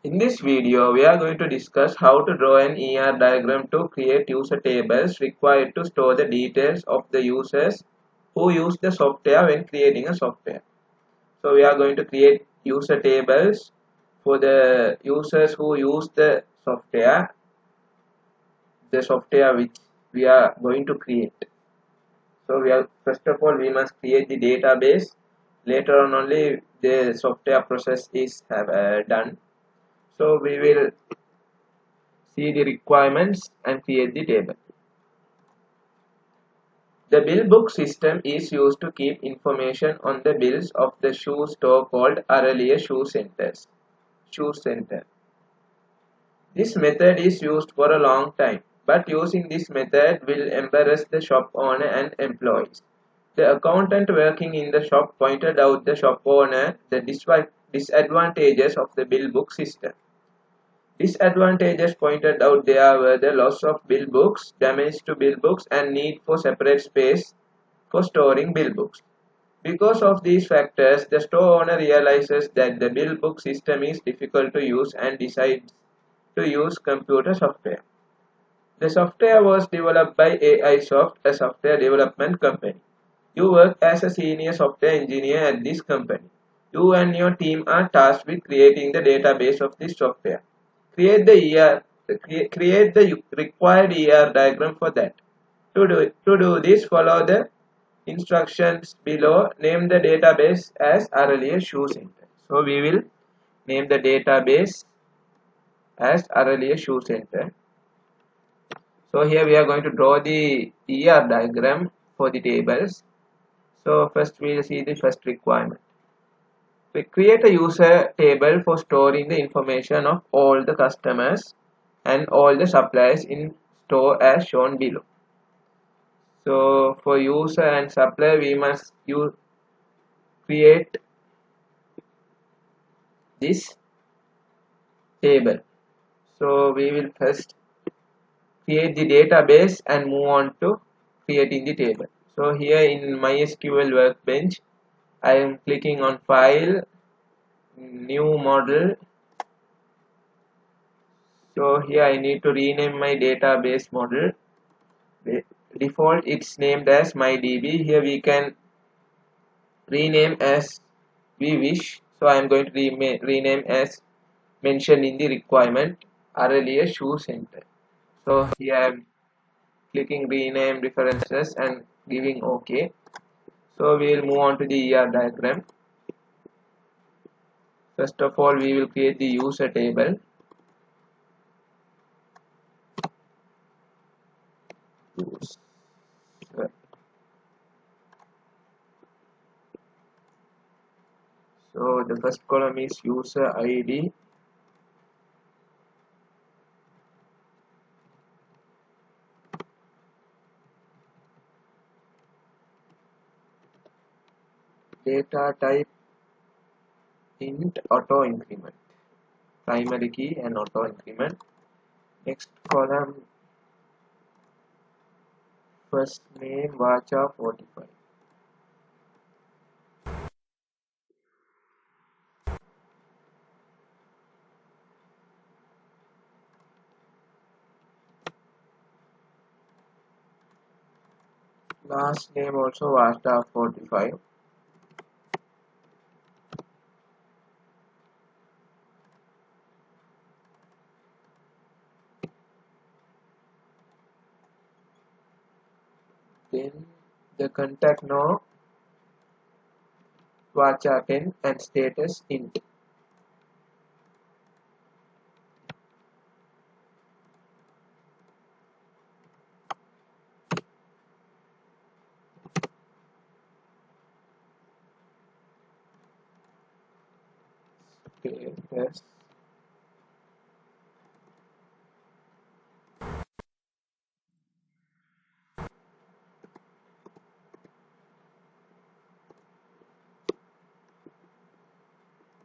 In this video, we are going to discuss how to draw an ER diagram to create user tables required to store the details of the users who use the software when creating a software. So we are going to create user tables for the users who use the software which we are going to create. So first of all we must create the database. Later on only the software process is done. So we will see the requirements and create the table. The bill book system is used to keep information on the bills of the shoe store called Aurelia Shoe Center. This method is used for a long time, but using this method will embarrass the shop owner and employees. The accountant working in the shop pointed out the shop owner the disadvantages of the bill book system. Disadvantages pointed out there were the loss of bill books, damage to bill books, and need for separate space for storing bill books. Because of these factors, the store owner realizes that the bill book system is difficult to use and decides to use computer software. The software was developed by AI Soft, a software development company. You work as a senior software engineer at this company. You and your team are tasked with creating the database of this software. Create the required ER diagram for that. To do this, follow the instructions below. Name the database as Aurelia Shoe Center. So we will name the database as Aurelia Shoe Center. So here we are going to draw the ER diagram for the tables. So first we will see the first requirement. We create a user table for storing the information of all the customers and all the suppliers in store as shown below. So for user and supplier we must create this table. So we will first create the database and move on to creating the table. So here in MySQL workbench I am clicking on file, new model. So here I need to rename my database model. Default it's named as mydb. Here we can rename as we wish. So I am going to rename as mentioned in the requirement, Aurelia Shoe Center. So here I am clicking rename references and giving OK. So we will move on to the ER diagram. First of all we will create the user table. So the first column is user ID. Data type int auto increment, primary key and auto increment. Next column, first name Vacha 45. Last name also Vacha 45. Then the contact now Vacha 10 and status int. Status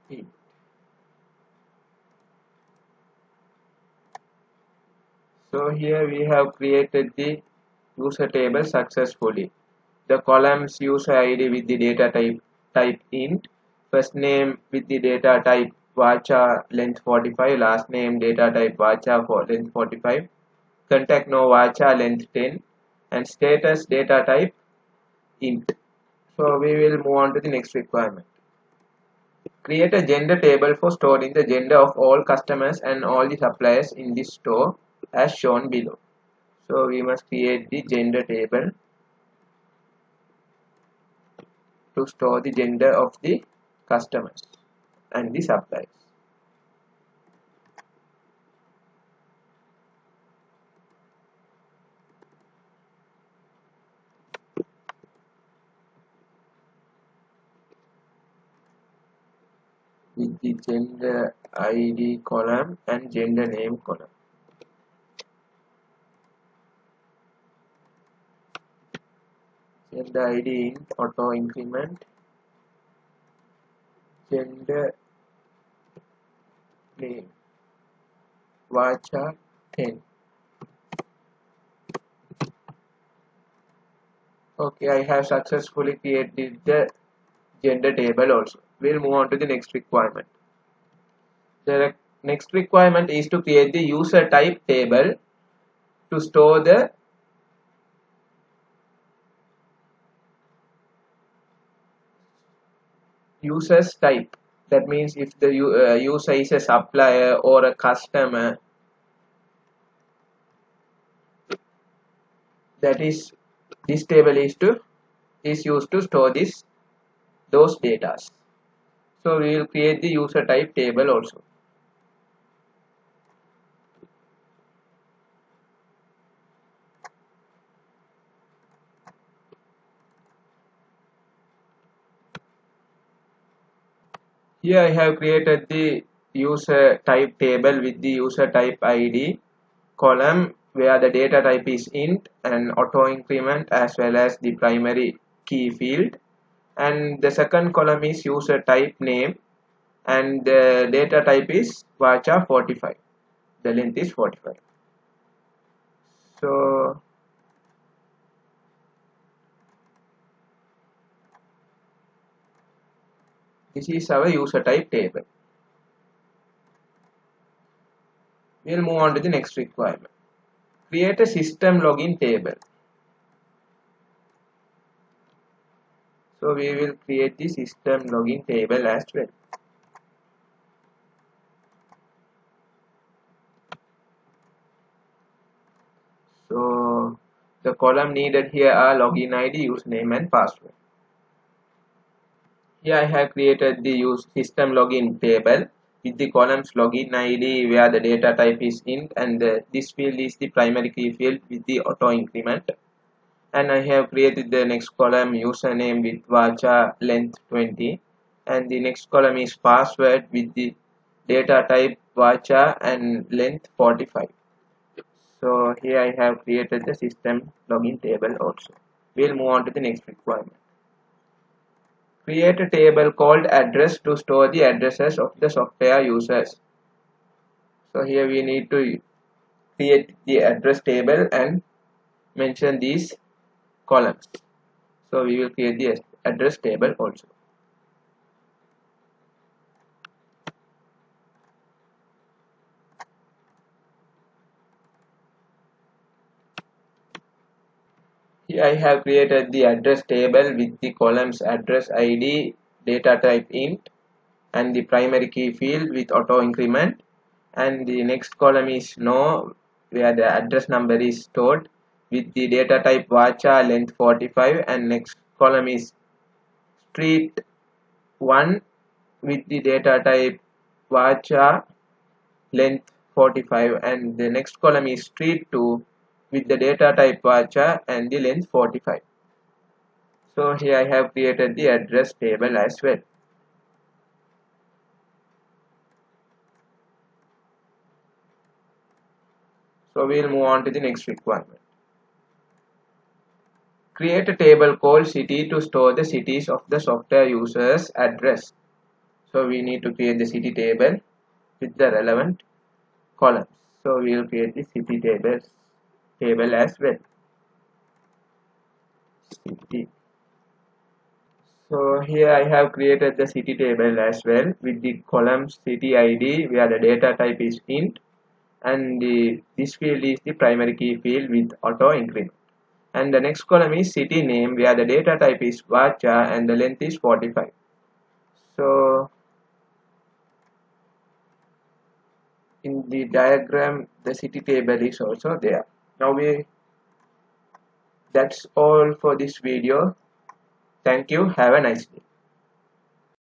int. So here we have created the user table successfully. The columns user ID with the data type int, first name with the data type varchar length 45, last name data type varchar for length 45, contact no varchar length 10, and status data type int. So we will move on to the next requirement. Create a gender table for storing the gender of all customers and all the suppliers in this store as shown below. So we must create the gender table to store the gender of the customers and the suppliers. With the gender ID column and gender name column. Gender ID int auto increment, gender name varchar 10. Okay, I have successfully created the gender table also. We'll move on to the next requirement. The next requirement is to create the user type table to store the user's type. That means if the user is a supplier or a customer, that is this table is used to store those data. So we will create the user type table also. Here I have created the user type table with the user type ID column where the data type is int and auto increment as well as the primary key field, and the second column is user type name and the data type is varchar 45. The length is 45. So this is our user type table. We'll move on to the next requirement. Create a system login table. So we will create the system login table as well. So the column needed here are login ID, username and password. Here I have created the system login table with the columns login ID where the data type is int and this field is the primary key field with the auto increment, and I have created the next column username with varchar length 20 and the next column is password with the data type varchar and length 45. So here I have created the system login table also. We'll move on to the next requirement. Create a table called address to store the addresses of the software users. So here we need to create the address table and mention these columns. So we will create the address table also. Here I have created the address table with the columns address ID, data type int and the primary key field with auto increment, and the next column is no where the address number is stored with the data type varchar length 45, and next column is street 1 with the data type varchar length 45, and the next column is street 2 with the data type varchar and the length 45. So here I have created the address table as well. So we'll move on to the next requirement. Create a table called city to store the cities of the software user's address. So we need to create the city table with the relevant columns. So we will create the city table as well. City. So here I have created the city table as well with the column city ID where the data type is int, and this field is the primary key field with auto increment. And the next column is city name where the data type is varchar and the length is 45. So in the diagram the city table is also there. Now that's all for this video. Thank you. Have a nice day.